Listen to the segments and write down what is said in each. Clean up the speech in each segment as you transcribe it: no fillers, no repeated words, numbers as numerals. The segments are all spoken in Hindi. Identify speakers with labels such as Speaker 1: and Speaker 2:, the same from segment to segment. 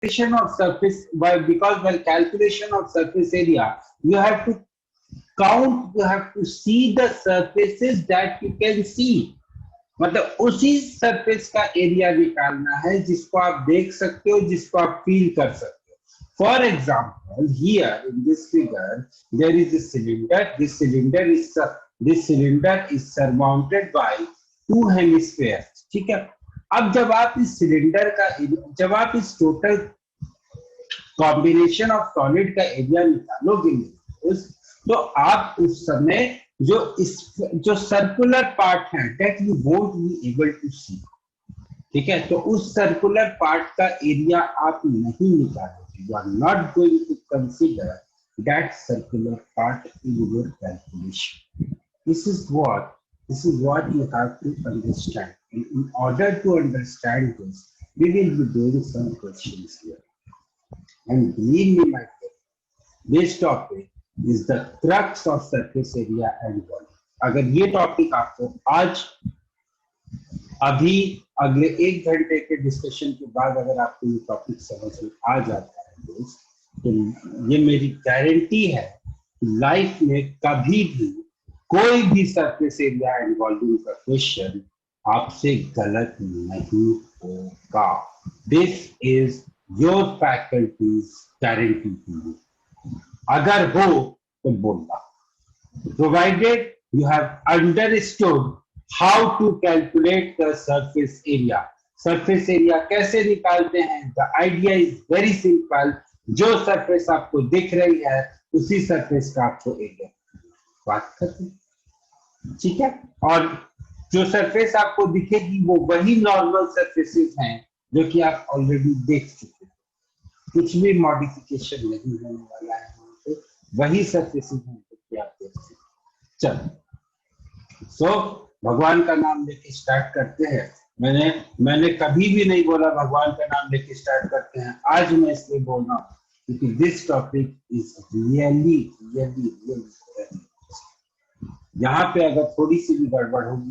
Speaker 1: calculation of surface, because while calculation of surface area, you have to count, you have to see the surfaces that you can see. मतलब उसी सरफेस का एरिया निकालना है जिसको आप देख सकते हो, जिसको आप फील कर सकते हो. For example, here in this figure there is a cylinder. This cylinder is surmounted by two hemispheres. ठीक है. अब जब आप इस सिलेंडर का, जब आप इस टोटल कॉम्बिनेशन ऑफ सॉलिड का एरिया निकालोगे तो आप उस समय जो सर्कुलर पार्ट है that you won't be able to see. ठीक है. तो उस सर्कुलर पार्ट का एरिया आप नहीं निकालोगे. You are not going to consider that circular part in your calculation. This is what you have to understand. In order to understand this, we will be doing some questions here. And believe me, my friend, this topic is the crux of surface area and volume. अगर ये टॉपिक आपको आज अभी अगले 1 घंटे के डिस्कशन के बाद अगर आपको ये टॉपिक समझ में आ जाता है दोस्त, तो ये मेरी गारंटी है लाइफ में कभी भी कोई भी सरफेस एरिया एंड वॉल्यूम का क्वेश्चन आपसे गलत नहीं होगा. This is your faculty's guarantee to you. अगर हो तो बोलना, provided you have understood how to calculate the surface area. Surface area कैसे निकालते हैं? The idea is very simple. जो सरफेस आपको दिख रही है उसी सरफेस का आपको एरिया बात करते हैं. ठीक है. और जो सरफेस आपको दिखेगी वो वही नॉर्मल सरफेसेस हैं जो कि आप ऑलरेडी देख चुके हैं. कुछ भी मॉडिफिकेशन नहीं होने वाला है. तो वही सरफेसेस हैं जो कि आप देख सकते हैं. चलो, सो भगवान का नाम लेके स्टार्ट करते हैं. मैंने कभी भी नहीं बोला भगवान का नाम लेके स्टार्ट करते हैं. आज मैं इसलिए बोल रहा हूँ क्योंकि this topic is really really really. यहाँ पे अगर थोड़ी सी भी गड़बड़ होगी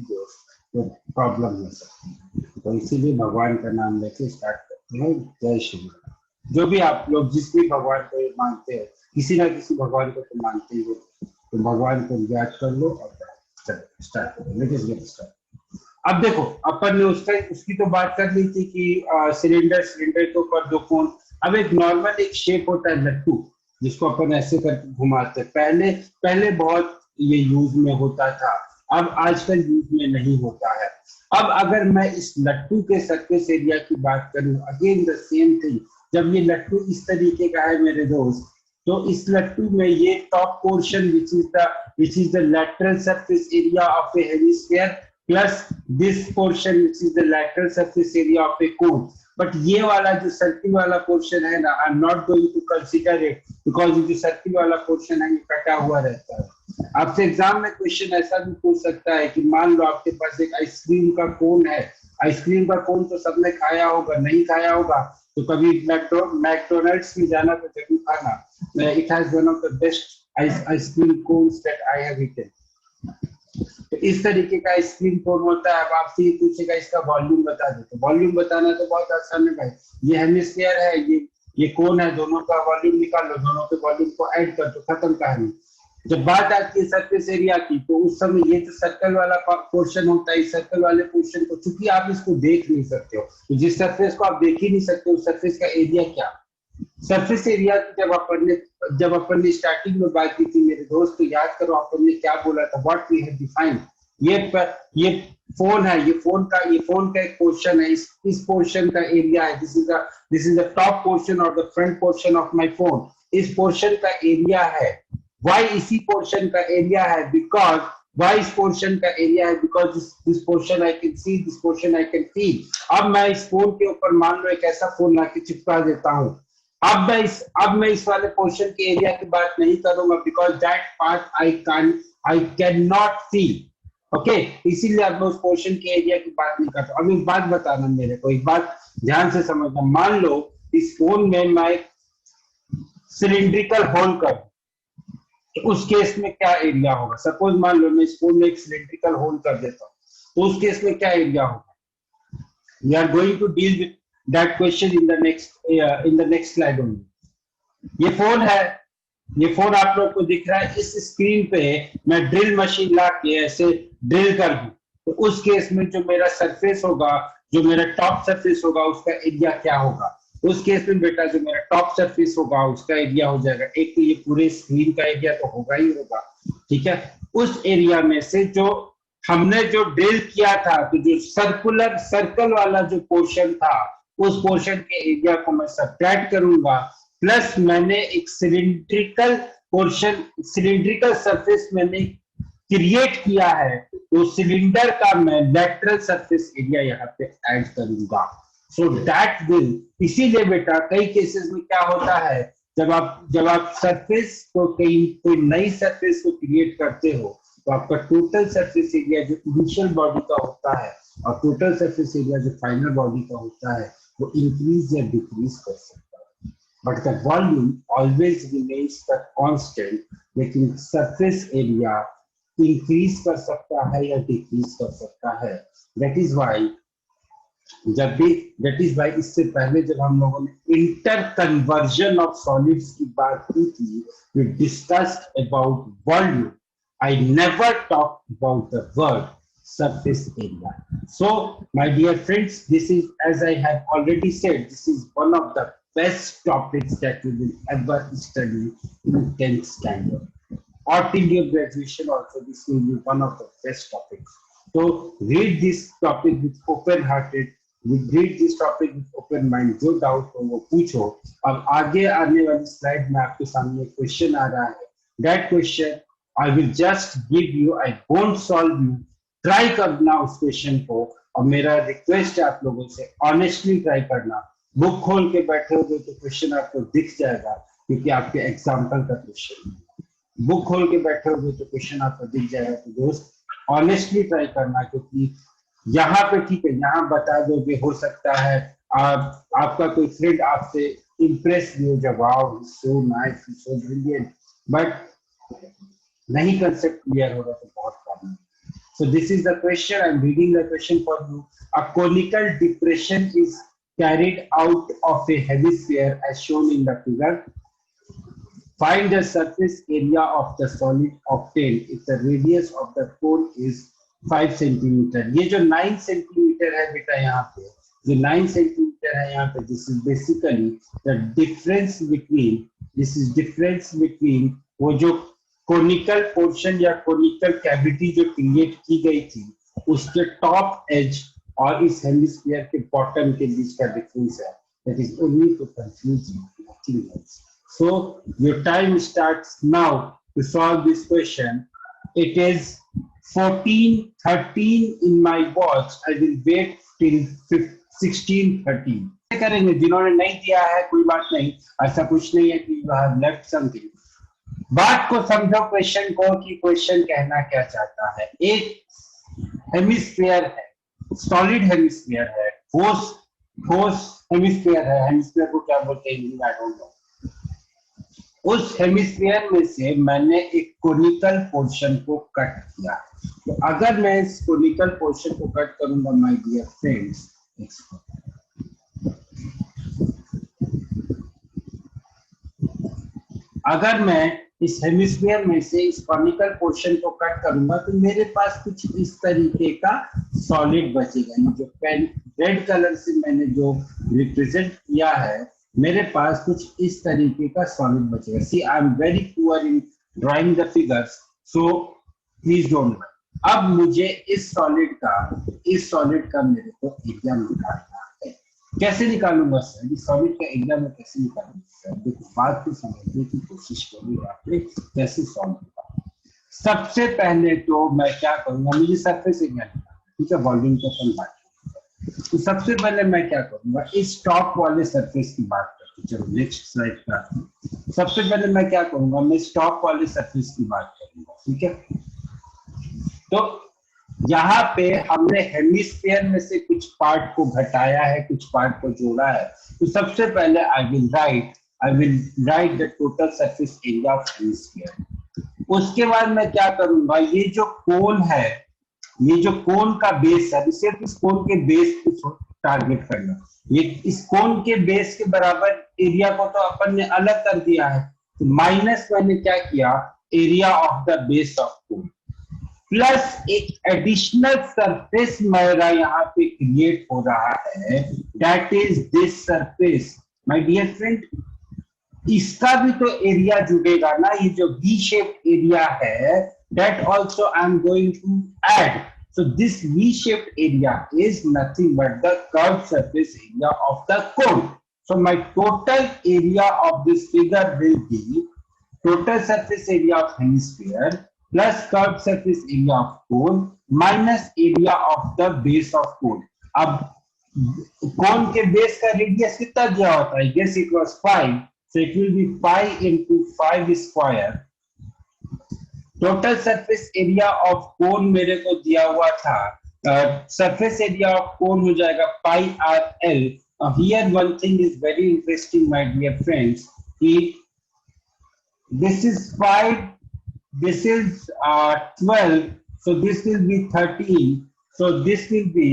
Speaker 1: तो प्रॉब्लम हो सकती है. तो इसीलिए भगवान का नाम लेके स्टार्ट करते हैं. जय श्री राम. जो भी आप लोग जिस भी भगवान को मानते हैं, किसी ना किसी भगवान को तो मानते ही हो, तो भगवान को याद कर लो और स्टार्ट करो. Let's get start. अब देखो, अपन ने उसकी तो बात कर ली थी कि सिलेंडर के ऊपर दो कोन. अब एक नॉर्मल एक शेप होता है लट्टू, जिसको अपन ऐसे करके घुमाते हैं. पहले बहुत ये यूज में होता था, अब आजकल यूज में नहीं होता है. अब अगर मैं इस लट्टू के सरफेस एरिया की बात करूं, अगेन द सेम थिंग. जब ये लट्टू इस तरीके का है मेरे दोस्त, तो इस लट्टू में ये top portion which is the lateral surface area of a hemisphere plus this portion which is the lateral surface area of a cone. But ये वाला जो सर्किल वाला पोर्शन है ना, I am not going to consider it because ये जो सर्किल वाला पोर्शन है ये कटा हुआ रहता है. आपसे एग्जाम में क्वेश्चन ऐसा भी पूछ सकता है कि मान लो आपके पास एक आइसक्रीम का कोन है. आइसक्रीम का कोन तो सबने खाया होगा, नहीं खाया होगा तो कभी मैकडोनल्ड्स में जाना तो जरूर खाना. It has one of the best ice cream cones that I have eaten. तो इस तरीके का आइसक्रीम कोन होता है. अब आपसे ये पूछेगा इसका वॉल्यूम बता दो, तो वॉल्यूम बताना तो बहुत आसान है भाई. ये हेमिस्फीयर है, ये कोन है, दोनों का वॉल्यूम निकाल लो, दोनों के वॉल्यूम को ऐड कर दो, खत्म कहानी. जब बात आती है सरफेस एरिया की, तो उस समय ये जो सर्कल वाला पोर्शन होता है, इस सर्कल वाले पोर्शन को चूंकि आप इसको देख नहीं सकते हो, तो जिस सरफेस को आप देख ही नहीं सकते उस सरफेस का एरिया क्या. सरफेस एरिया जब अपन ने स्टार्टिंग में बात की थी मेरे दोस्त, तो याद करो अपन ने क्या बोला था. What we have defined. ये फोन है, ये फोन का एक पोर्शन है. इस पोर्शन का एरिया है. This is the top portion और the front portion of my phone. इस पोर्शन का एरिया है. Why इसी पोर्शन का एरिया है? Why इस पोर्शन का एरिया है? Because this portion I can see, this portion I can feel. अब मैं इस फोन के ऊपर मान लो एक ऐसा फोन लाके चिपका देता हूँ. अब मैं इस वाले पोर्शन के एरिया की बात नहीं करूंगा because that part I cannot feel. Okay, इसीलिए अब मैं उस पोर्शन के एरिया की बात नहीं करता. अब एक बात बताना मेरे को, एक बात ध्यान से समझना. मान लो इस फोन में मैं सिलिंड्रिकल होल कर, तो उस केस में क्या एरिया होगा? सपोज मान लो मैं इस फोन में एक सिलिंड्रिकल होल कर देता हूँ, तो उस केस में क्या एरिया होगा? We are going to deal that question in the next slide only. ये फोन है, ये फोन आप लोग को दिख रहा है, इस स्क्रीन पे मैं ड्रिल मशीन ला के ऐसे ड्रिल कर दूं तो उस केस में जो मेरा सरफेस होगा, जो मेरा टॉप सरफेस होगा, उसका एरिया क्या होगा? उस केस में बेटा जो मेरा टॉप सरफेस होगा उसका एरिया हो जाएगा, एक तो ये पूरे स्क्रीन का एरिया तो होगा ही होगा, ठीक है। उस एरिया में से जो हमने जो ड्रिल किया था, तो जो सर्कुलर सर्कल वाला जो पोर्शन था, उस पोर्शन के एरिया को मैं सब्ट्रैक्ट करूंगा, प्लस मैंने एक सिलिंड्रिकल पोर्शन, सिलिंड्रिकल सरफेस मैंने क्रिएट किया है, तो सिलेंडर का मैं लेटरल सरफेस एरिया यहाँ पे ऐड करूंगा। सो दैट विल, इसीलिए बेटा कई केसेस में क्या होता है, जब आप सरफेस को कोई नई सरफेस को क्रिएट करते हो, तो आपका टोटल सरफेस एरिया जो इनिशियल बॉडी का होता है और टोटल सरफेस एरिया जो फाइनल बॉडी का होता है, वो इंक्रीज या डिक्रीज कर सकता है, but the volume always remains the constant. लेकिन सरफेस एरिया इंक्रीज कर सकता है या डिक्रीज कर सकता है। दैट इज वाई इससे पहले जब हम लोगों ने इंटर कन्वर्जन ऑफ सॉलिड्स की बात की थी, we discussed about volume, I never talk about the word surface area. So my dear friends, this is, as I have already said, this is one of the best topics that we will ever study in 10th standard or till your graduation also. This will be one of the best topics. So read this topic with open hearted, read this topic with open mind. जो डाउट हो वो पूछो। अब आगे आने वाली स्लाइड में आपके सामने क्वेश्चन आ रहा है, that question I will just give you, I won't solve you, try करना उस क्वेश्चन को, और मेरा रिक्वेस्ट है आप लोगों से ऑनेस्टली ट्राई करना। बुक खोल के बैठे हो तो क्वेश्चन आपको दिख जाएगा, क्योंकि आपके एग्जाम्पल का क्वेश्चन है। बुक खोल के बैठे हो तो क्वेश्चन आपको दिख जाएगा। तो दोस्त ऑनेस्टली ट्राई करना, क्योंकि यहाँ पे ठीक है, यहाँ बता दोगे, हो सकता है आपका कोई फ्रेंड आपसे इम्प्रेस भी हो जाए, wow so nice so brilliant, but नहीं कंसेप्ट क्लियर हो रहा तो बहुत problem. So this is the question. I'm reading the question for you. A conical depression is carried out of a hemisphere as shown in the figure. Find the surface area of the solid obtained if the radius of the cone is 5 centimeter. ये जो 9 centimeter है बेटा, यहाँ पे जो 9 centimeter है यहाँ पे, this is basically the difference between वो जो कोनिकल पोर्शन या कोनिकल कैविटी जो क्रिएट की गई थी, उसके टॉप एज और इस हेमिस्फीयर के बॉटम के बीच का डिफरेंस है। That is only to confuse you, nothing else. So your time starts now to solve this question. It is 14:13 in my watch. I will wait till 16:13 करेंगे। जिन्होंने नहीं दिया है कोई बात नहीं, ऐसा कुछ नहीं है कि यू हैव लेफ्ट समथिंग। बात को समझो क्वेश्चन को, कि क्वेश्चन कहना क्या चाहता है। एक हेमिस्फीयर है, सॉलिड हेमिस्फीयर है, ठोस हेमिस्फीयर है। हेमिस्फीयर को क्या बोलते हैं, आई डोंट नो। उस हेमिस्फीयर में से मैंने एक कोनिकल पोर्शन को कट किया। तो अगर मैं इस कोनिकल पोर्शन को कट करूंगा माय डियर फ्रेंड्स, अगर मैं इस हेमिस्फीयर में से इस कॉनिकल पोर्शन को कट करूंगा, तो मेरे पास कुछ इस तरीके का सॉलिड बचेगा। जो पेन रेड कलर से मैंने जो रिप्रेजेंट किया है, मेरे पास कुछ इस तरीके का सॉलिड बचेगा। See I am very poor in drawing the figures, so please don't worry. अब मुझे इस सॉलिड का मेरे को एरिया निकालना है। कैसे निकालूंगा सर, इस सॉलिड का एरिया में कैसे निकालूंगा सर? देखो बात को समझने की कोशिश करिए, कैसे सॉल्व होगा। सबसे पहले तो मैं क्या करूंगा, मुझे सरफेस एरिया निकालना, ठीक है, वॉल्यूम का अपन बात। तो सबसे पहले मैं क्या करूंगा, इस टॉप वाले सरफेस की बात करते हैं। चलो नेक्स्ट स्लाइड पर। सबसे पहले मैं क्या करूंगा, मैं इस टॉप वाले सरफेस की बात करूंगा, ठीक है। तो यहाँ पे हमने हेमिस्फीयर में से कुछ पार्ट को घटाया है, कुछ पार्ट को जोड़ा है। तो सबसे पहले I will write the total surface area of hemisphere. उसके बाद मैं क्या करूंगा, ये जो कोन है, ये जो कोन का बेस है, सिर्फ इस कोन के बेस को टारगेट करना। ये इस कोन के बेस के बराबर एरिया को तो अपन ने अलग कर दिया है, तो माइनस मैंने क्या किया, area of the base of cone, plus एक एडिशनल सरफेस मेरा यहाँ पे क्रिएट हो रहा है, that is this surface my dear friend. इसका भी तो एरिया जुड़ेगा ना, ये जो वी शेप्ड एरिया है, that also I am going to add. So this V-shaped area is nothing but the curved surface area of the cone. So my total area of this figure will be total surface area of hemisphere plus curved surface area of cone minus area of the base of cone. अब cone के base का radius कितना दिया होता है? Guess it was 5. So it will be 5 into 5 square. Total surface area of cone मेरे को दिया हुआ था, सरफेस एरिया ऑफ कोन हो जाएगा pi r l. Here one thing is very interesting my dear friends, कि this is 5, this is 12, so this will be 13, so this will be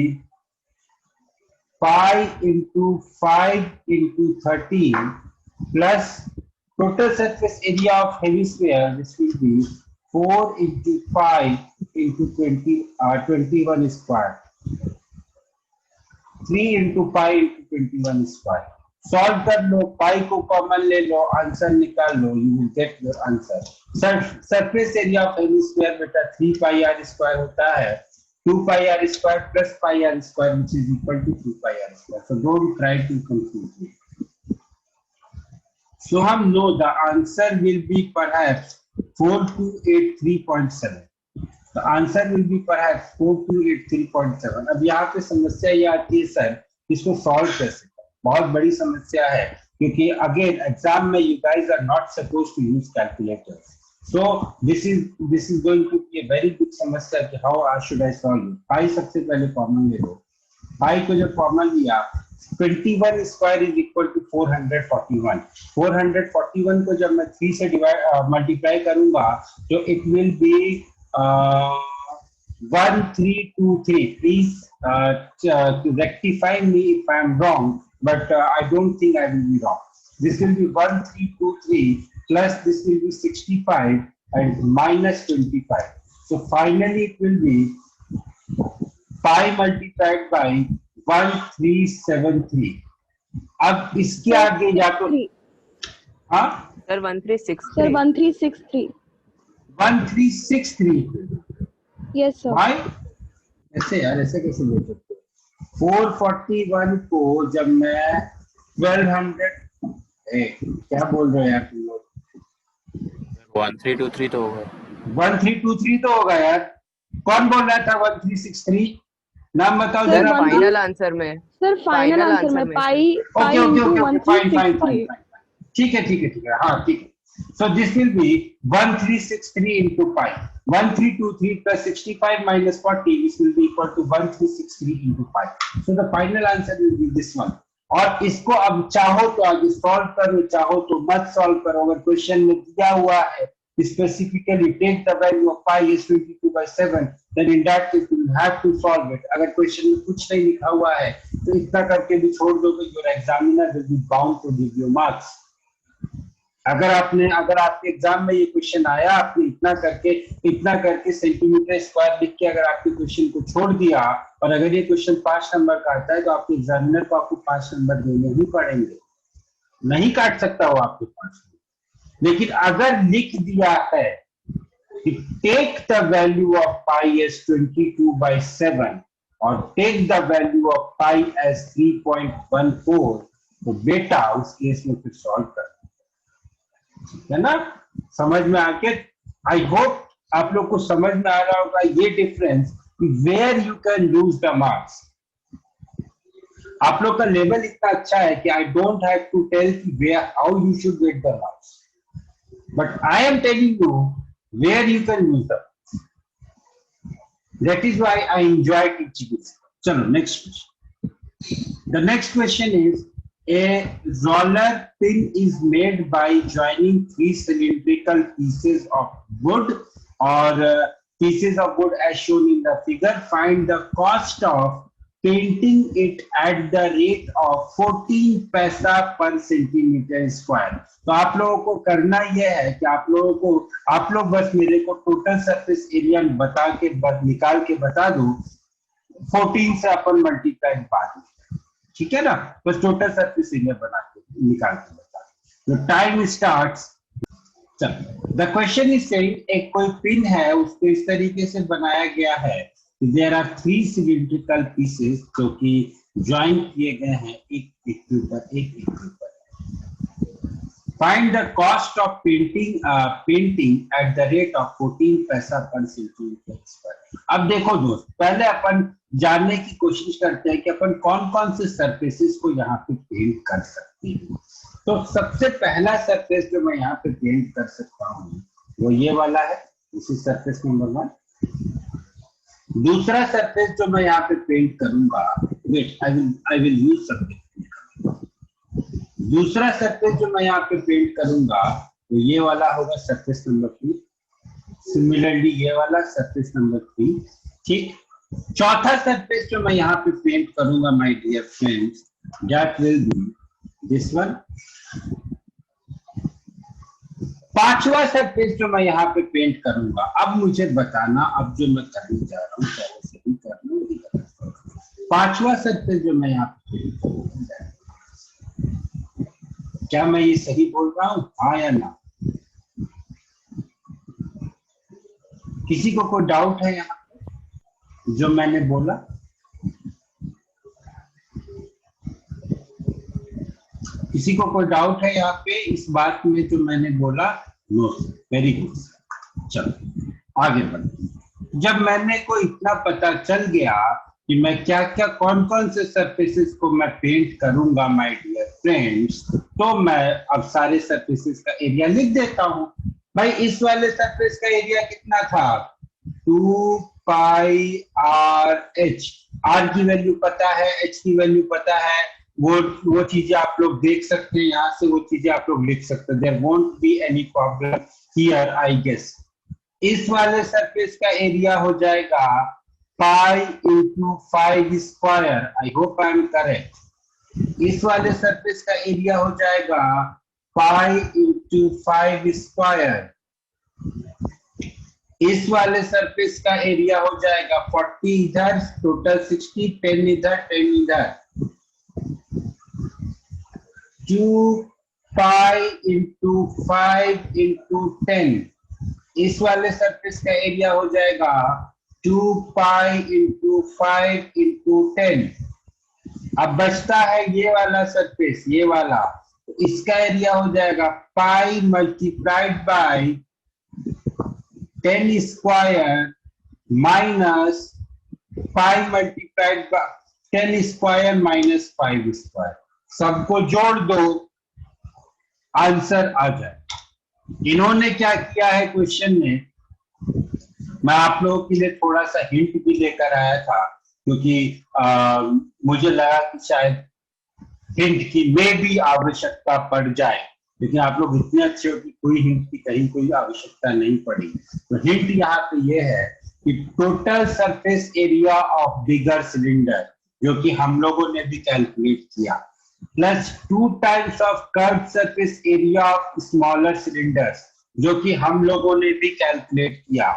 Speaker 1: pi into 5 into 13 plus total surface area of hemisphere, this will be 4 into 5 into 20, 21 square, 3 into pi into 21 square. Solve कर लो, पाई को कॉमन ले लो, आंसर निकाल लो, you will get your answer. Surface area of hemisphere बेटा 3 पाई आर स्क्वायर होता है, 2 pi r square plus pi r square which is equal to 2 pi r square. So don't try to confuse me. Soham, no, the answer will be perhaps 4283.7. The answer will be perhaps 4283.7. अब यहाँ पे समस्या ये आती है सर, इसको सॉल्व कैसे करें? बहुत बड़ी समस्या है, क्योंकि अगेन एग्जाम में you guys are not supposed to use calculators. So this is going to be a very big समस्या कि how should I solve it? पाई सबसे पहले कॉमन ले लो, पाई को जब कॉमन लिया 21 स्क्वायर इज इक्वल टू 441। 441 को जब मैं 3 से मल्टीप्लाई करूंगा तो it will be 1323। Please rectify me if I am wrong, but I don't think I will be wrong. This will B 1323 plus this will B 65 and minus 25। So finally it will be pi multiplied by 1373। अब इसके आगे या तो हाँ
Speaker 2: सर 1363
Speaker 3: सर 1363
Speaker 1: 1363
Speaker 3: यस सर।
Speaker 1: भाई ऐसे यार, ऐसे कैसे बोल सकते हो? 441 को जब मैं 1200 क्या बोल रहे हो यार तुम लोग?
Speaker 4: 1323 तो होगा,
Speaker 1: 1323 तो होगा यार। कौन बोल रहा था 1363? नाम बताओ
Speaker 2: सर
Speaker 1: जरा।
Speaker 2: फाइनल आंसर में,
Speaker 3: सर फाइनल आंसर में pi
Speaker 1: okay okay okay fine fine fine, ठीक है ठीक है ठीक है, हाँ ठीक है। So this will be 1363 into pi, 1323 plus 65 minus 40, this will be equal to 1363 into pi. So the final answer will be this one. और इसको अब चाहो तो आगे सॉल्व करो, चाहो तो मत सॉल्व करो। अगर क्वेश्चन में दिया हुआ है specifically take the value of pi is 22/7, then in that case you will have to solve it. अगर क्वेश्चन में कुछ नहीं लिखा हुआ है तो इतना करके भी छोड़ दो तो your examiner will be bound to give you marks. अगर आपके एग्जाम में ये क्वेश्चन आया, आपने इतना करके सेंटीमीटर स्क्वायर लिख के अगर आपके क्वेश्चन को छोड़ दिया, और अगर ये क्वेश्चन 5 नंबर का आता है तो आपके एग्जामिनर को आपको 5 नंबर देने ही पड़ेंगे, नहीं काट सकता वो आपके 5 नंबर। लेकिन अगर लिख दिया है take the value of pi as 22/7 और take the value of pi as 3.14, तो बेटा उस केस में फिर सॉल्व कर, है ना? समझ में आके आई होप आप लोग को समझ में आ रहा होगा ये difference, where you can lose the marks. आप लोग का लेवल इतना अच्छा है कि I don't have to tell where how you should get the marks, but I am telling you where you can use them. That is why I enjoy teaching this. Chalo, next question. The next question is, a roller pin is made by joining 3 cylindrical pieces of wood or pieces of wood as shown in the figure. Find the cost of painting it at the rate of 14 पैसा पर सेंटीमीटर स्क्वायर। तो आप लोगों को करना यह है कि आप लोग बस मेरे को टोटल सरफेस एरिया बता के निकाल के बता दो, 14 से अपन मल्टीप्लाई बाद में, ठीक है ना। बस टोटल सरफेस एरिया बना के निकाल के बता दो। Time starts. The question is saying एक कोई पिन है, उसको इस तरीके से बनाया गया है, देयर आर 3 सिलिंड्रिकल पीसेस जो कि ज्वाइन किए गए हैं एक के ऊपर एक। Find the cost of painting at the rate of 14 पैसा पर सेंटीमीटर स्क्वायर। अब देखो दोस्त, पहले अपन जानने की कोशिश करते हैं कि अपन कौन कौन से सरफेसेस को यहाँ पे पेंट कर सकते हैं। तो सबसे पहला सरफेस जो मैं यहाँ पे पेंट कर सकता हूँ वो ये वाला है, इसी सरफेस नंबर 1। दूसरा सरफेस जो मैं यहाँ पे पेंट करूंगा, wait I will use something. दूसरा सरफेस जो मैं यहाँ पे पेंट करूंगा तो ये वाला होगा सरफेस नंबर 2। सिमिलरली ये वाला सरफेस नंबर 3, ठीक। चौथा सरफेस जो मैं यहाँ पे पेंट करूंगा my dear friends, that will be this one. पांचवा सरफेस जो मैं यहाँ पे पेंट करूंगा, अब मुझे बताना, अब जो मैं करने जा रहा हूँ पहले से ही कर लूं। पांचवा सरफेस जो मैं यहाँ पे पेंट करूंगा, क्या मैं ये सही बोल रहा हूँ, हाँ या ना? किसी को कोई डाउट है यहाँ पे जो मैंने बोला? किसी को कोई डाउट है यहाँ पे इस बात में जो मैंने बोला? No, very good. चलो आगे बढ़ते। जब मैंने को इतना पता चल गया कि मैं क्या क्या कौन कौन से सरफेसेस को मैं पेंट करूंगा माय डियर फ्रेंड्स, तो मैं अब सारे सरफेसेस का एरिया लिख देता हूं। भाई इस वाले सरफेस का एरिया कितना था? 2 पाई आर एच। आर की वैल्यू पता है, एच की वैल्यू पता है, वो चीजें आप लोग देख सकते हैं, यहाँ से वो चीजें आप लोग लिख सकते हैं। There won't be any problem here I guess. इस वाले सरफेस का एरिया हो जाएगा pi into 5 square. I hope I am correct. इस वाले सरफेस का एरिया हो जाएगा पाई इंटू 5 स्क्वायर। इस वाले सरफेस का एरिया हो जाएगा 40 इधर, टोटल 60, 10 इधर 10 इधर, 2 पाई इंटू 5 इंटू 10। इस वाले सरफेस का एरिया हो जाएगा 2 पाई इंटू 5 इंटू 10। अब बचता है ये वाला सरफेस, ये वाला, तो इसका एरिया हो जाएगा pi multiplied by 10 square minus pi multiplied by 10 square minus 5 square. सबको जोड़ दो, आंसर आ जाए। इन्होंने क्या किया है क्वेश्चन में, मैं आप लोगों के लिए थोड़ा सा हिंट भी लेकर आया था, क्योंकि मुझे लगा कि शायद हिंट की में भी आवश्यकता पड़ जाए, लेकिन आप लोग इतने अच्छे हो कि कोई हिंट की कहीं कोई आवश्यकता नहीं पड़ी। तो हिंट यहाँ पे ये है कि total surface area of bigger cylinder, जो कि हम लोगों ने भी कैलकुलेट किया, plus 2 times of curve surface area of smaller cylinders, जो कि हम लोगों ने भी कैलकुलेट किया,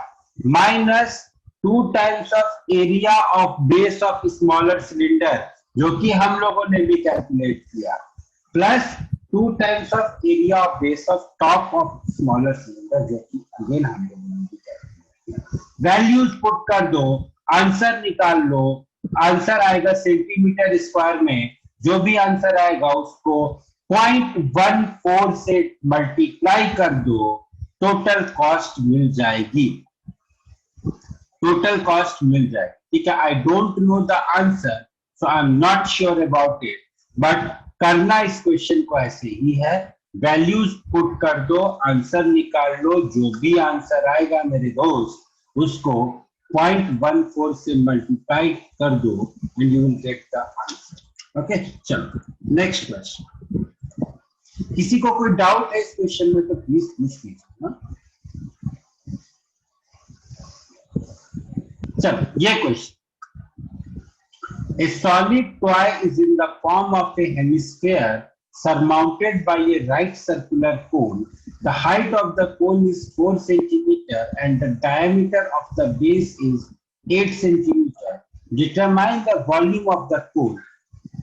Speaker 1: minus 2 times of area of base of smaller cylinder, जो कि हम लोगों ने भी कैलकुलेट किया, plus 2 times of area of base of top of smaller cylinder, जो कि अगेन हम लोगों ने भी कैलकुलेट किया। वैल्यूज पुट कर दो, आंसर निकाल लो। आंसर आएगा सेंटीमीटर स्क्वायर में, जो भी आंसर आएगा उसको 0.14 से मल्टीप्लाई कर दो, टोटल कॉस्ट मिल जाएगी। टोटल कॉस्ट मिल जाएगी, ठीक है। I don't know the answer, so I am not sure about it, but करना इस क्वेश्चन को ऐसे ही है। वैल्यूज पुट कर दो, आंसर निकाल लो, जो भी आंसर आएगा मेरे दोस्त उसको 0.14 से मल्टीप्लाई कर दो and you will get the answer. Okay, चलो नेक्स्ट क्वेश्चन। किसी को कोई डाउट है इस क्वेश्चन में तो प्लीज पूछ लीजिए। चलो ये question, A solid toy is in the form of a hemisphere surmounted by a right circular cone. The height of the cone is 4 centimeter and the diameter of the base is 8 centimeter. Determine the volume of the cone.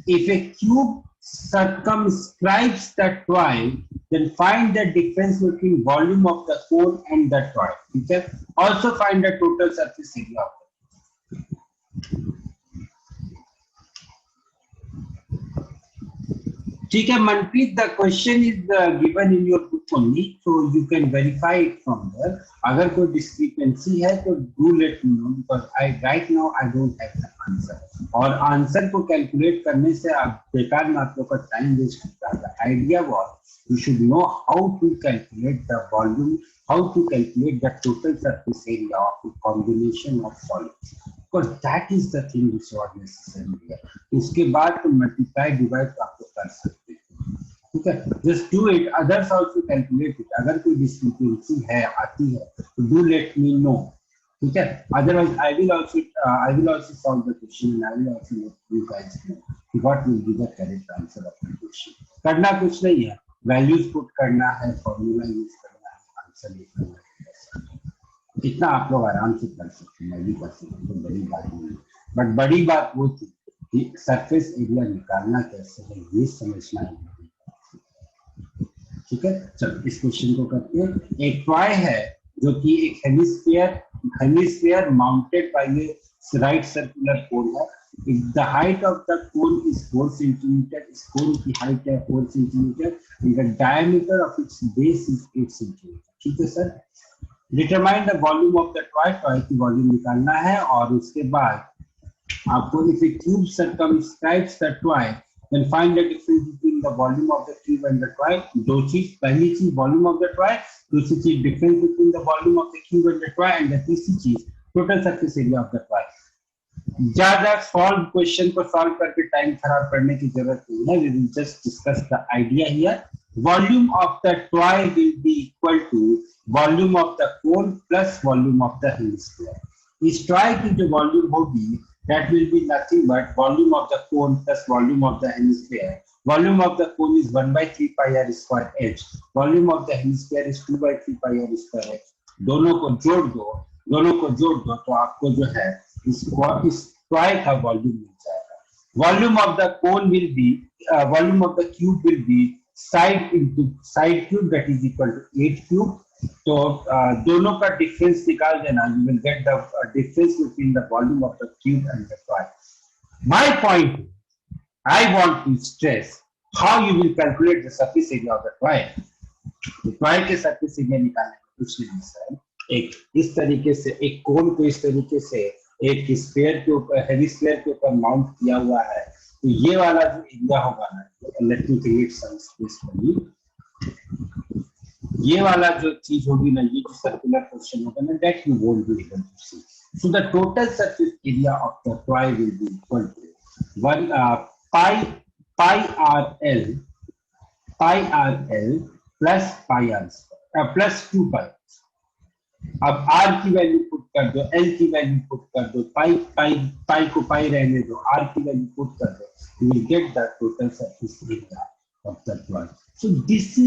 Speaker 1: If a cube circumscribes the toy, then find the difference between volume of the cone and the toy. Okay? Also find the total surface area of the. ठीक है Manpreet, the question is given in your book only, so you can verify it from there. अगर कोई discrepancy है तो do let me know because right now I don't have the answer. और answer को calculate करने से आप बेकार में आप लोग का time waste होता है. The idea was you should know how to calculate the volume, how to calculate the total surface area of a combination of solids. Because that is the thing which was necessary here. उसके बाद तो multiply divide तो आपको कर सकते हैं, ठीक है? Just do it. Others also calculate it. अगर कोई discrepancy है आती है तो do let me know, ठीक है? Otherwise I will also solve the question and I will also let you guys know what will be the correct answer of the question. करना कुछ नहीं है, values put करना है, formula use करना है, answer लिखना है. इतना आप लोग आराम से कर सकते हैं, मैं भी कर सकता हूँ, बड़ी बात नहीं है. बट बड़ी बात वो थी कि सरफेस एरिया निकालना कैसे है ये समझना है, ठीक है? चलो इस क्वेश्चन को करते हैं. एक टॉय है जो कि एक hemisphere mounted by a right circular cone है. The height of the cone is 4 centimeter. इस कोन की हाइट है 4 centimeter and the diameter of its base is 8 centimeter. ठीक है सर? Determine the volume of the toy. Toy की वॉल्यूम निकालना है और उसके बाद आपको if a cube circumscribes the toy then find the difference between the volume of the cube and the toy. दो चीज, पहली चीज वॉल्यूम ऑफ द टॉय, दूसरी चीज difference between the volume of the cube and the toy and the तीसरी चीज total surface area of the toy. ज्यादा सॉल्व क्वेश्चन को सॉल्व करके टाइम खराब करने की जरूरत नहीं है. We will just discuss the idea here. Volume of the toy will be equal to volume of the cone plus volume of the hemisphere. इस toy की जो volume होगी that will be nothing but volume of the cone plus volume of the hemisphere. Volume of the cone is 1/3 pi r square h. Volume of the hemisphere is 2/3 pi r square h. दोनों को जोड़ दो तो आपको जो है इस toy का volume मिल जाएगा. Volume of the cone will be volume of the cube will be side into side cube that is equal to 8 cube. तो दोनों का डिफरेंस निकाल देना. You will get the difference between the volume of the cube and the toy. My point, I want to stress how you will calculate the surface area of the toy. तो toy के surface area निकालने का कुछ नहीं सर. एक इस तरीके से एक कोन को इस तरीके से एक स्फीयर के ऊपर हेमिस्फीयर के ऊपर माउंट किया हुआ है. तो ये वाला जो एरिया होगा ना, let me create some space for you. ये वाला जो चीज होगी ना, ये जो सर्कुलर पोर्शन होगा ना, that you won't be able to see. So the total surface area of the toy will be equal to 1 pi rl plus pi r square plus 2 pi. अब r की वैल्यू पुट कर दो, l की वैल्यू पुट कर दो, पाई को पाई रहने दो, r की वैल्यू पुट कर दो, you will get the total surface area of the toy. So this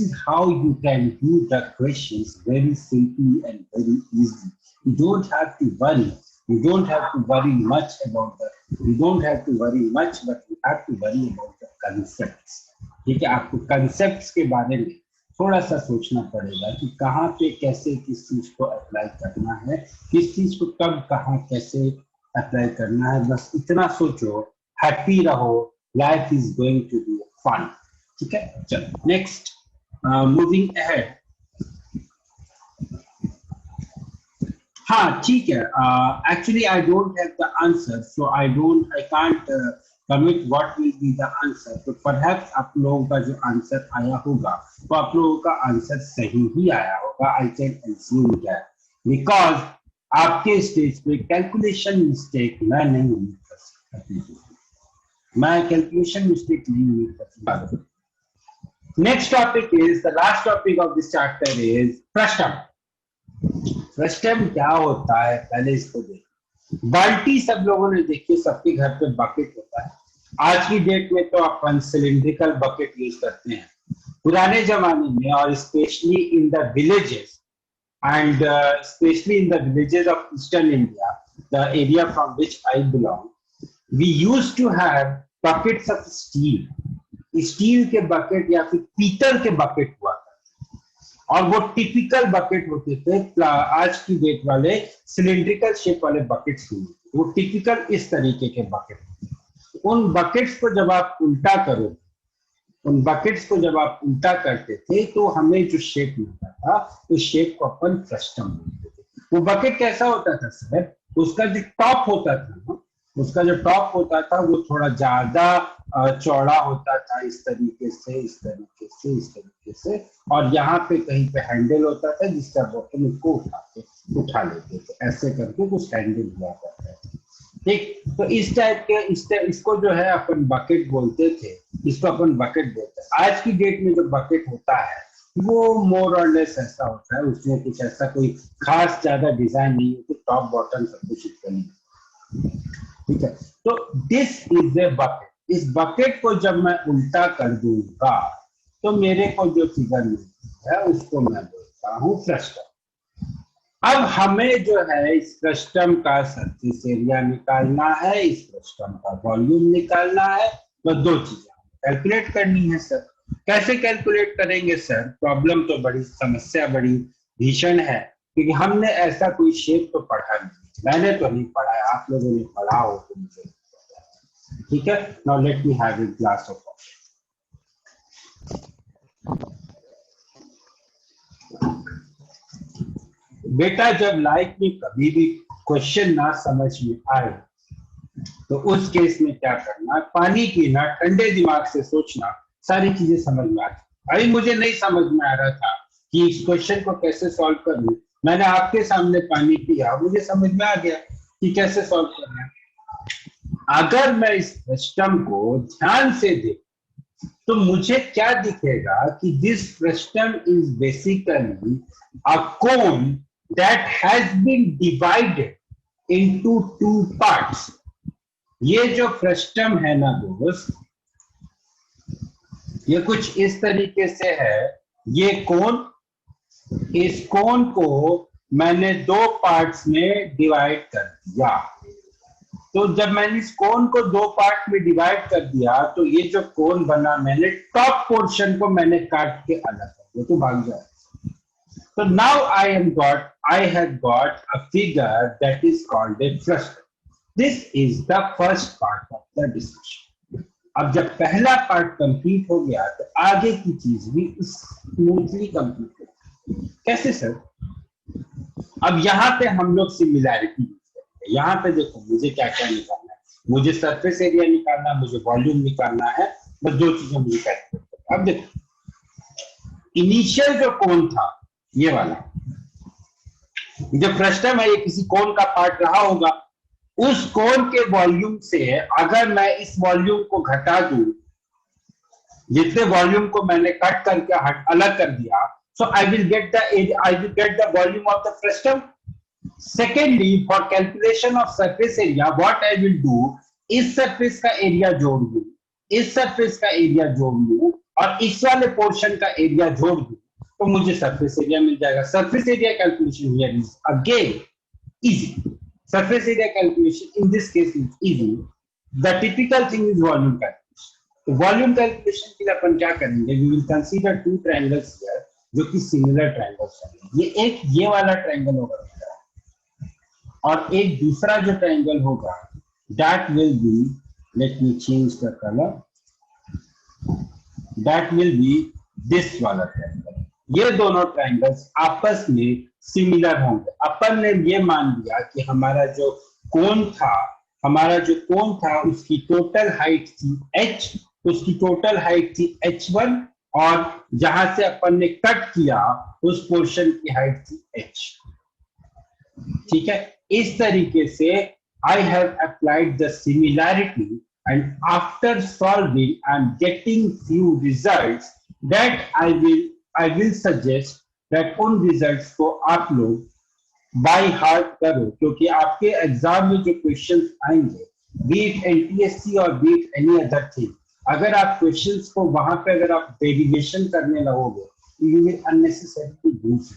Speaker 1: is how you can do the questions very simply and very easily. You don't have to worry. You don't have to worry much about that. You don't have to worry much, but you have to worry about the concepts. ठीक है? आपको concepts के बारे में थोड़ा सा सोचना पड़ेगा कि कहाँ पे कैसे किस चीज को अप्लाई करना है, किस चीज को कब कहाँ कैसे अप्लाई करना है. बस इतना सोचो, हैप्पी रहो, life is going to be fun. ठीक है? चलो नेक्स्ट, मूविंग अहेड. हाँ ठीक है. Actually I don't have the answer, so I can't commit what will be the answer. तो perhaps आप लोगों का जो आंसर आया होगा तो आप लोगों का आंसर सही ही आया होगा. I can assume that because आपके स्टेज पे कैलकुलेशन मिस्टेक मैं नहीं कर सकता. मैं कैलकुलेशन मिस्टेक नहीं कर सकता. Next topic is the last topic of this chapter is frustum. Frustum क्या होता है पहले इसको देखें. बाल्टी सब लोगों ने देखी, सबके घर पे बकेट होता है। आज की डेट में तो अपन सिलिंड्रिकल बकेट यूज करते हैं। पुराने जमाने में और specially in the villages and especially in the villages of eastern India, the area from which I belong, we used to have buckets of steel. Steel के बकेट या फिर पीतल के बकेट हुआ था और वो टिपिकल बकेट होते थे। आज की डेट वाले सिलिंड्रिकल शेप वाले बकेट्स नहीं होते, वो टिपिकल इस तरीके के बकेट। उन बकेट्स को जब आप उल्टा करो, उन बकेट्स को जब आप उल्टा करते थे तो हमें जो शेप मिलता था उस शेप को अपन फ्रस्टम बोलते थे। वो बकेट कैसा होता था सर, उसका जो टॉप होता था ना, उसका जो टॉप होता था वो थोड़ा ज्यादा चौड़ा होता था, इस तरीके से इस तरीके से इस तरीके से, और यहाँ पे कहीं पे हैंडल होता था जिसका बटन उसको उठा लेते थे, ऐसे करके कुछ हैंडल हुआ करता है। ठीक, तो इस टाइप के इसको जो है अपन बकेट बोलते थे, इसको अपन बकेट बोलते हैं। आज की डेट में जो बकेट होता है वो मोर और लेस ऐसा होता है, उसमें कुछ ऐसा कोई खास ज्यादा डिजाइन नहीं है, तो टॉप बॉटम सब कुछ इतना ही। ठीक है, तो दिस इज ए बकेट। इस बकेट को जब मैं उल्टा कर दूंगा तो मेरे को जो फिगर मिलती है उसको मैं बोलता हूँ फ्रस्टम। अब हमें जो है इस फ्रस्टम का सरफेस एरिया निकालना है, इस फ्रस्टम का वॉल्यूम निकालना है, तो दो चीजें कैलकुलेट करनी है सर। कैसे कैलकुलेट करेंगे सर? प्रॉब्लम तो बड़ी, समस्या बड़ी भीषण है, क्योंकि हमने ऐसा कोई शेप तो पढ़ा नहीं, मैंने तो नहीं पढ़ा है, आप लोगों ने पढ़ा हो तो मुझे। ठीक है, now let me have a glass of water. बेटा जब लाइफ में कभी भी क्वेश्चन ना समझ में आए तो उस केस में क्या करना, पानी पीना, ठंडे दिमाग से सोचना, सारी चीजें समझ में आती। अभी मुझे नहीं समझ में आ रहा था कि इस क्वेश्चन को कैसे सॉल्व करूं, मैंने आपके सामने पानी पिया, मुझे समझ में आ गया कि कैसे सॉल्व करना है। अगर मैं इस सिस्टम को ध्यान से देखूं तो मुझे क्या दिखेगा कि this system is basically a cone that has been divided into two parts. ये जो फ्रस्टम है ना दोस्त, ये कुछ इस तरीके से है। ये कोन, इस कोन को मैंने दो पार्ट्स में डिवाइड कर दिया। तो जब मैंने इस कोन को दो पार्ट में डिवाइड कर दिया तो ये जो कोन बना, मैंने टॉप पोर्शन को मैंने काट के अलग कर दिया, तो भाग जाए। So now I have got a figure that is called a frustum. This is the first part of the discussion. अब जब पहला पार्ट कंप्लीट हो गया तो आगे की चीज भी स्मूथली कंप्लीट हो। कैसे सर? अब यहाँ पे हम लोग सिमिलैरिटी यूज करते हैं। यहाँ पे देखो मुझे क्या क्या निकालना है, मुझे सरफेस एरिया निकालना, मुझे वॉल्यूम निकालना है, बस दो चीजें मुझे कैलकुलेट करना। अब देखो इनिशियल जो कोन था ये वाला, जो फ्रस्टम है, ये किसी कोन का पार्ट रहा होगा। उस कोन के वॉल्यूम से अगर मैं इस वॉल्यूम को घटा दूं, जितने वॉल्यूम को मैंने कट करके अलग कर दिया, so I will get the volume of the frustum. Secondly, for calculation of surface area what I will do, इस सरफेस का एरिया जोड़ दूं, इस सरफेस का एरिया जोड़ लूं और इस वाले पोर्शन का एरिया जोड़ दूं, तो मुझे सरफेस एरिया मिल जाएगा। Surface area calculation here is again easy. Surface area calculation in this case is easy. The typical thing is volume calculation. तो वॉल्यूम कैलकुलेशन के लिए अपन क्या करेंगे, we will consider two triangles here जो कि सिमिलर ट्रायंगल्स हैं। ये एक ये वाला ट्रायंगल होगा और एक दूसरा जो ट्रायंगल होगा that will B, let me change the colour, that will be this वाला ट्रायंगल। ये दोनों ट्रायंगल्स आपस में सिमिलर होंगे। अपन ने ये मान लिया कि हमारा जो कोन था उसकी टोटल हाइट थी h, उसकी टोटल हाइट थी h1, और जहां से अपन ने कट किया उस पोर्शन की हाइट थी h। ठीक है, इस तरीके से I have applied the similarity and after solving I am getting few results that I will suggest that उन रिजल्ट्स को आप लोग बाय हार्ट करो, क्योंकि आपके एग्जाम में जो क्वेश्चंस आएंगे, बीट एनटीएससी और बीट एनी अदर थिंग, अगर आप क्वेश्चंस को वहां पे अगर आप डेरिवेशन करने लगोगे तो you will unnecessarily lose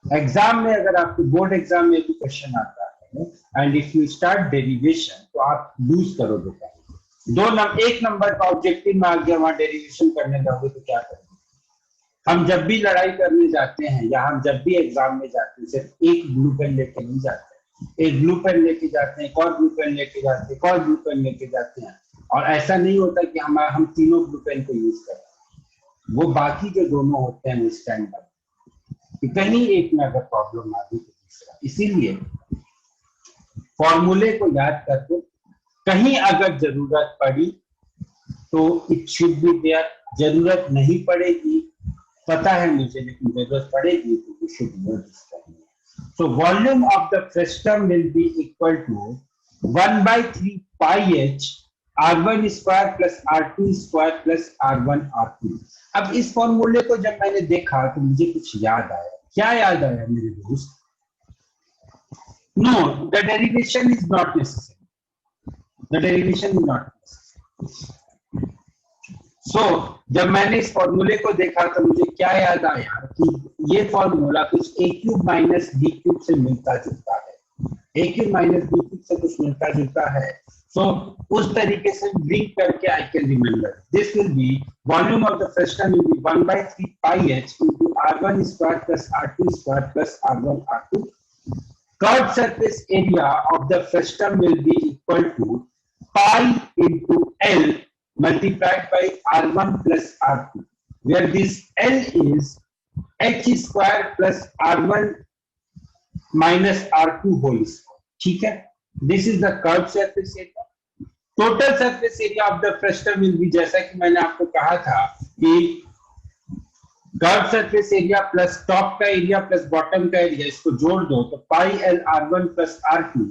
Speaker 1: exam में। अगर आपको बोर्ड एग्जाम में भी क्वेश्चन आता है and if you start derivation तो आप लूज करोगे। एक नंबर का ऑब्जेक्टिव में आ गया, वहां डेरिवेशन करने लगोगे तो क्या करोगे? हम जब भी लड़ाई करने जाते हैं या हम जब भी एग्जाम में जाते हैं, सिर्फ एक ब्लू पेन लेके नहीं जाते, एक ब्लू पेन लेके जाते हैं, एक और ब्लू पेन लेके जाते हैं, एक और ब्लू पेन लेके जाते हैं, और ऐसा नहीं होता कि हम तीनों ब्लू पेन को यूज कर रहे हैं। वो बाकी जो दोनों होते हैं वो स्टैंड बाय, कहीं एक में अगर प्रॉब्लम आ गई तो दूसरा। इसीलिए फॉर्मूले को याद करके कहीं अगर जरूरत पड़ी तो इट शुड बी देयर, जरूरत नहीं पड़ेगी पता है मुझे, लेकिन जरूरत पड़ेगी तो we should know this formula. So volume of the frustum will be equal to 1/3 pi h R1 square plus R2 square plus R1 R2। अब इस फॉर्मूले को जब मैंने देखा तो मुझे कुछ याद आया। क्या याद आया मेरे दोस्त? No, the derivation is not necessary, the derivation is not necessary. So जब मैंने इस फॉर्मूले को देखा तो मुझे क्या याद आया कि ये फॉर्मूला कुछ a cube minus b cube से मिलता जुलता है, a cube minus b cube से कुछ मिलता जुलता है। सो उस तरीके से लिंक करके I can remember this will be volume of the frustum will be 1/3 pi h into R1 square plus R2 square plus R1 R2। Curve surface area of the frustum will be equal to pi into L multiplied by R1 plus R2, where this L is h square plus R1 minus R2 whole square। ठीक है, this is the curved surface area। total surface area of the frustum will be, जैसा कि मैंने आपको कहा था कि curve surface area plus top का एरिया प्लस बॉटम का एरिया, इसको जोड़ दो तो पाई L R1 plus R2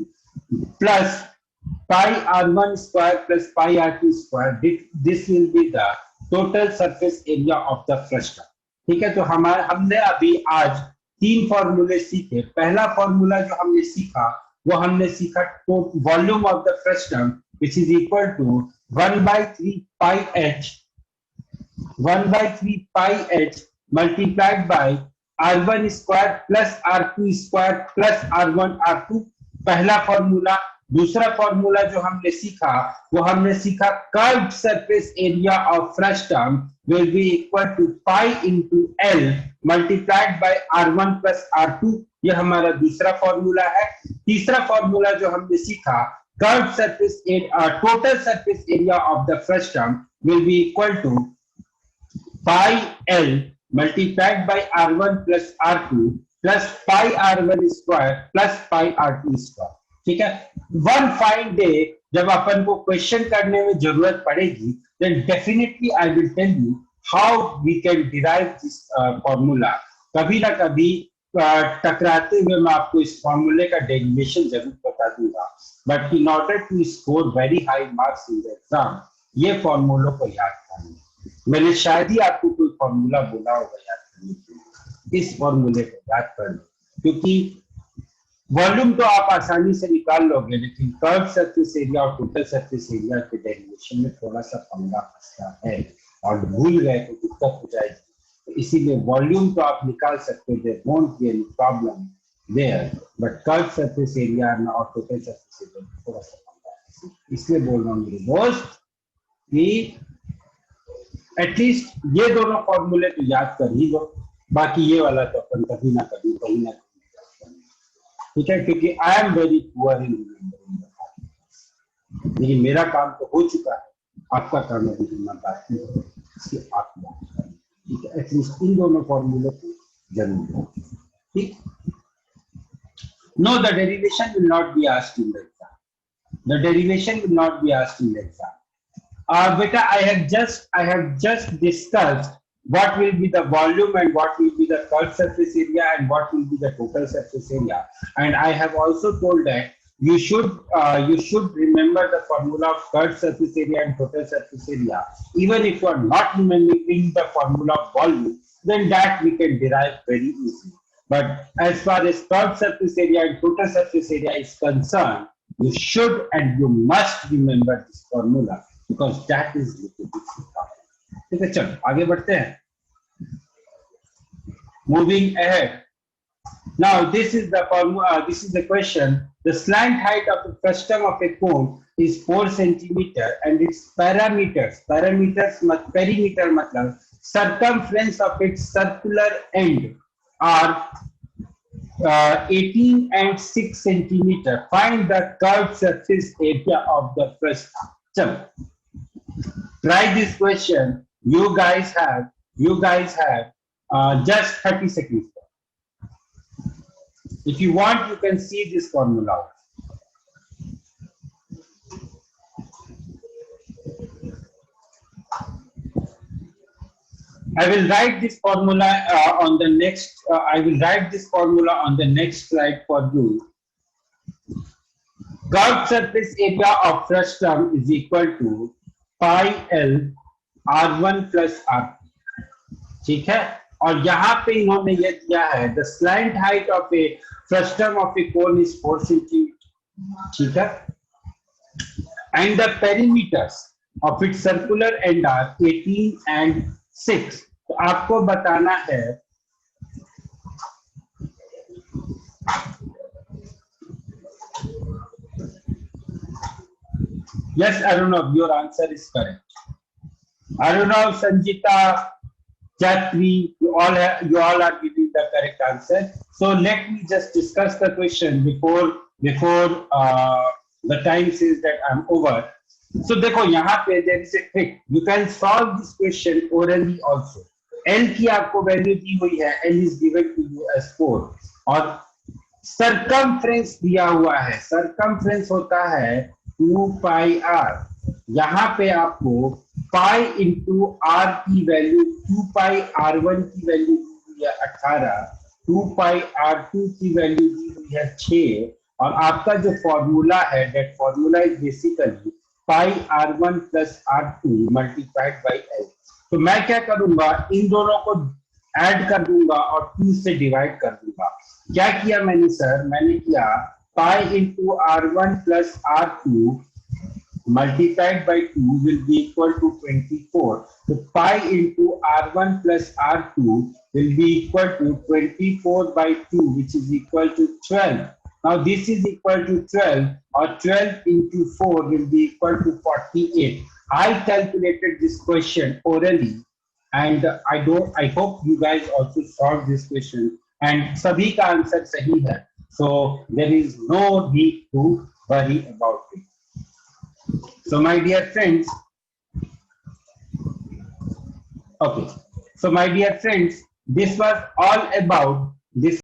Speaker 1: plus pi R1 square plus pi R2 square, this will be the total surface area of the frustum। ठीक है, तो हमने अभी आज 3 फॉर्मूले सीखे। पहला फॉर्मूला जो हमने सीखा वो हमने सीखा volume of the frustum which is equal to 1/3 pi h, 1/3 pi h multiplied by R1 square plus R2 square plus R1 R2, पहला फॉर्मूला। दूसरा फॉर्मूला जो हमने सीखा वो हमने सीखा curved surface area of frustum will be equal to pi into L multiplied by R1 plus R2, ये हमारा दूसरा फॉर्मूला है। तीसरा फॉर्मूला जो हमने सीखा curved surface area, total surface area of the frustum will be equal to pi L multiplied by R1 plus R2 plus pi R1 square plus pi R2 square. ठीक है, वन फाइन डे जब अपन को क्वेश्चन करने में जरूरत पड़ेगी then definitely I will tell you how we can derive this formula। कभी ना कभी टकराते हुए मैं आपको इस फॉर्मूले का डेरिवेशन जरूर बता दूंगा, but in order to score very high marks in the exam ये फॉर्मूलों को याद करना। मैंने शायद ही आपको कोई फॉर्मूला बोला होगा याद करने के लिए, इस फॉर्मूले को याद कर लो, क्योंकि वॉल्यूम तो आप आसानी से निकाल लोगे, लेकिन कर्व सरफेस एरिया और टोटल सरफेस एरिया के डेरिवेशन में थोड़ा सा पंगा फंसता है और भूल गए तो दिक्कत हो जाएगी। तो इसीलिए वॉल्यूम तो आप निकाल सकते हो, there won't be any problem there, but curve surface area और टोटल सरफेस एरिया में थोड़ा सा पंगा है। इसलिए बोल रहा हूँ मेरे दोस्त कि एटलीस्ट ये दोनों फॉर्मूले तो याद कर ही लो, बाकी ये वाला तो अपन कभी ना कभी कहीं ना, ठीक है, क्योंकि आई am very poor in remembering. लेकिन मेरा काम तो हो चुका है, आपका काम अभी करना बाकी है, इसलिए आप याद करें। ठीक है, एटलीस्ट इन दोनों फॉर्मूले को जरूर। ठीक, no, the derivation will not be asked in the exam, the derivation will not be asked in the exam. बेटा, I have just discussed what will be the volume and what will be the curved surface area and what will be the total surface area, and I have also told that you should remember the formula of curved surface area and total surface area. Even if you are not remembering the formula of volume, then that we can derive very easily. But as far as curved surface area and total surface area is concerned, you should and you must remember this formula because that is little bit important. ठीक है, चलो आगे बढ़ते हैं. Moving ahead. Now this is the formula. This is the question. The slant height of the frustum of a cone is 4 centimeter, and its parameters. Perimeter मतलब circumference of its circular end are 18 and 6 centimeter. Find the curved surface area of the frustum. So, try this question. You guys have just 30 seconds. If you want, you can see this formula. I will write this formula on the next. I will write this formula on the next slide for you. Curved surface area of frustum is equal to pi L R1 plus R2. ठीक है, और यहाँ पे इन्होंने ये दिया है the slant height of a frustum of a cone is 4 centimeter. ठीक है, and the perimeters of its circular end are 18 and 6. तो आपको बताना है yes, Arunab, your answer is correct. Arunab, Sanjita, Jatri, you all are giving the correct answer. So let me just discuss the question before the time says that I'm over. So देखो यहाँ पे there is a trick. You can solve this question orally also. L की आपको वैल्यू दी हुई है, L is given to you as 4 और circumference दिया हुआ है. Circumference होता है 2 pi r. यहाँ पे आपको pi into r की वैल्यू 2 pi r1 की वैल्यू दी हुई है 18, 2 pi r2 की वैल्यू दी हुई है 6 और आपका जो फॉर्मूला है that formula is basically pi r1 plus r2 multiplied by l. तो मैं क्या करूंगा, इन दोनों को ऐड कर दूंगा और 2 से डिवाइड कर दूंगा. क्या किया मैंने सर, मैंने किया pi into r1 plus r2 multiplied by 2 will be equal to 24. So pi into r1 plus r2 will be equal to 24 by 2, which is equal to 12. Now this is equal to 12 or 12 into 4 will be equal to 48. I calculated this question orally and I hope you guys also solve this question and sabhi ka answer sahi hai. So there is no need to worry about it. So my dear friends, okay. So my dear friends, this was all about this